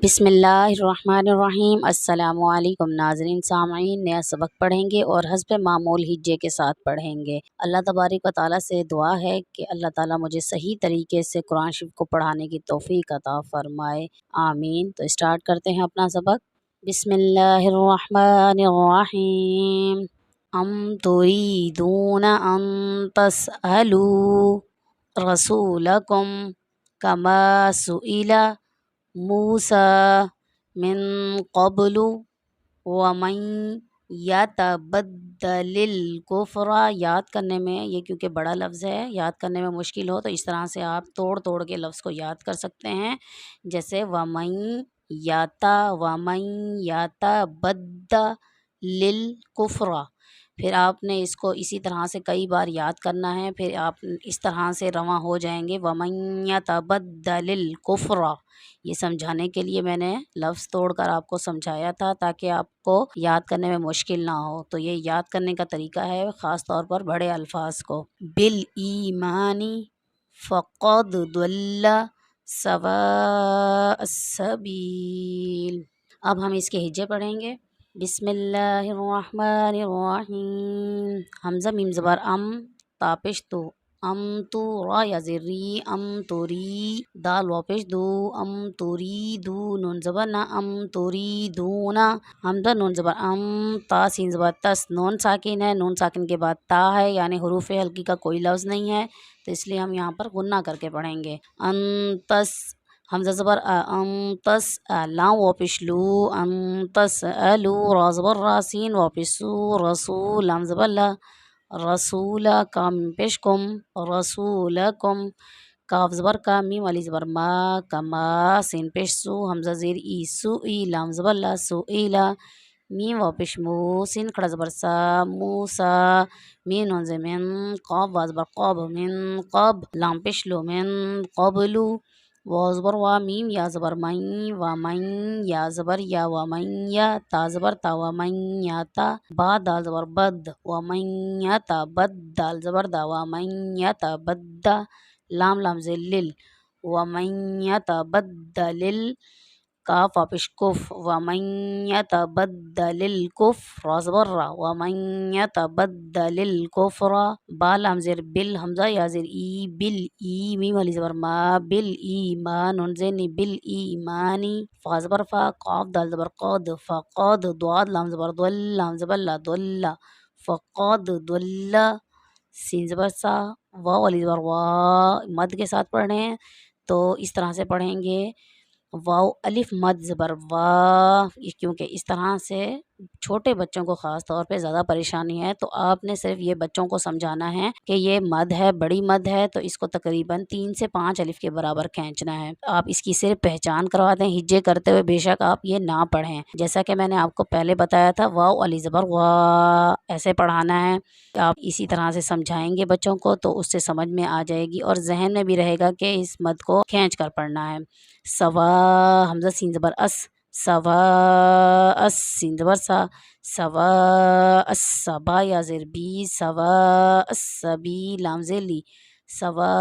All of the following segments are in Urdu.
بسم اللہ الرحمن الرحیم۔ السلام علیکم ناظرین سامعین، نیا سبق پڑھیں گے اور حسب معمول ہجے کے ساتھ پڑھیں گے۔ اللہ تبارک و تعالیٰ سے دعا ہے کہ اللہ تعالیٰ مجھے صحیح طریقے سے قرآن شریف کو پڑھانے کی توفیق عطا فرمائے، آمین۔ تو اسٹارٹ کرتے ہیں اپنا سبق۔ بسم اللہ الرحمن الرحیم۔ ام تریدون ان تسألوا رسولکم کما سئل موسیٰ من قبل ومن یتبدل الکفر۔ یاد کرنے میں یہ کیونکہ بڑا لفظ ہے، یاد کرنے میں مشکل ہو تو اس طرح سے آپ توڑ توڑ کے لفظ کو یاد کر سکتے ہیں، جیسے ومن یتبدل الکفر۔ پھر آپ نے اس کو اسی طرح سے کئی بار یاد کرنا ہے، پھر آپ اس طرح سے رواں ہو جائیں گے، ومن یتبدل الکفر۔ یہ سمجھانے کے لیے میں نے لفظ توڑ کر آپ کو سمجھایا تھا تاکہ آپ کو یاد کرنے میں مشکل نہ ہو۔ تو یہ یاد کرنے کا طریقہ ہے، خاص طور پر بڑے الفاظ کو۔ بالایمان فقد ضل سواء السبیل۔ اب ہم اس کے ہجے پڑھیں گے۔ بسم اللہ الرحمن الرحیم۔ حمزہ میم زبر ام، تا پیش تو، ام تو، را یا زیر ری، ام توری، دال وا پیش دو، ام توری دو، نون زبر نا، ام توری دونا، حمزہ نون زبر ام، تا سین زبر تس، نون ساکن ہے، نون ساکن کے بعد تا ہے، یعنی حروف ہلکی کا کوئی لفظ نہیں ہے، تو اس لیے ہم یہاں پر غنہ کر کے پڑھیں گے۔ انتس، حمزہ زبر ام تس، لام وا پیش لو، ام تس الو، را زبر را، سین وا پیش سو، رسول، لام زبر لا، رسول، کام پیش کم، رسولکم، کاف زبر کا، میم والی زبر ما، کما، سین پیش سو، حمزہ زیر ای، سو ای، لام زبر لا، سو ایلا، میم وا پیش مو، سین کھڑا زبر سا، موسا، میم نون زمین، قاف وا زبر قاب، من قاب، لام پیش لو، من قبلو، وا زبر وا، میم یا زبر مین، وا مین، یا زبر یا، وا مین یا، تا زبر تا، وا مین یا تا، با دال زبر بد، وا مین یا تا بد، دال زبر دا، وا مین یا تا بد، لام لام ذلل، ومن یتبدل کاف واپش کف، ومن یتبدل الکفر، را زبر را، ومن یتبدل الکفر، با لام زیر بل، حمزہ یا زیر ای، بل ای، میم والی زبر ما، بل ایمان، نون زینی، بل ایمانی، فا زبر فا، قاف دال زبر قاد، فقاد، ضاد لام زبر ضل، لام زبر لا، ضل، فقاد ضل، سین زبر سا، واو والی زبر وا، مد کے ساتھ پڑھ رہے ہیں تو اس طرح سے پڑھیں گے، واو الف مد زبر وا، کیونکہ اس طرح سے چھوٹے بچوں کو خاص طور پہ زیادہ پریشانی ہے، تو آپ نے صرف یہ بچوں کو سمجھانا ہے کہ یہ مد ہے، بڑی مد ہے، تو اس کو تقریباً 3 سے 5 الف کے برابر کھینچنا ہے۔ آپ اس کی صرف پہچان کروا دیں ہجے کرتے ہوئے، بے شک آپ یہ نہ پڑھیں، جیسا کہ میں نے آپ کو پہلے بتایا تھا، واو علی زبر وا ایسے پڑھانا ہے۔ آپ اسی طرح سے سمجھائیں گے بچوں کو تو اس سے سمجھ میں آ جائے گی اور ذہن میں بھی رہے گا کہ اس مد کو کھینچ کر پڑھنا ہے۔ سوا، حمزہ سین زبر اس، سوا اس، سین زبر سا، سوا السبا یا زیر بی، سوا السبیل، لام ذیلی، سوا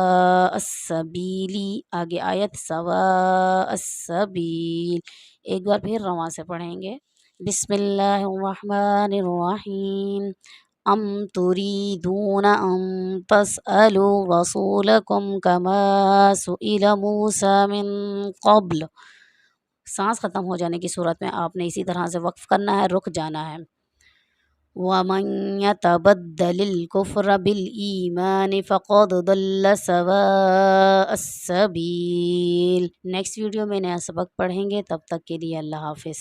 السبیلی، آگے آیت سوا السبیل۔ ایک بار پھر رواں سے پڑھیں گے۔ بسم اللہ الرحمن الرحیم۔ ام تریدون ان تسألوا رسولکم کما سئل موسیٰ من قبل۔ سانس ختم ہو جانے کی صورت میں آپ نے اسی طرح سے وقف کرنا ہے، رک جانا ہے۔ وَمَن يَتَبَدَّلِ الْكُفْرَ بِالْإِيمَانِ فَقَدْ ضَلَّ سَوَاءَ السَّبِيلِ۔ نیکسٹ ویڈیو میں نیا سبق پڑھیں گے، تب تک کے لیے اللہ حافظ۔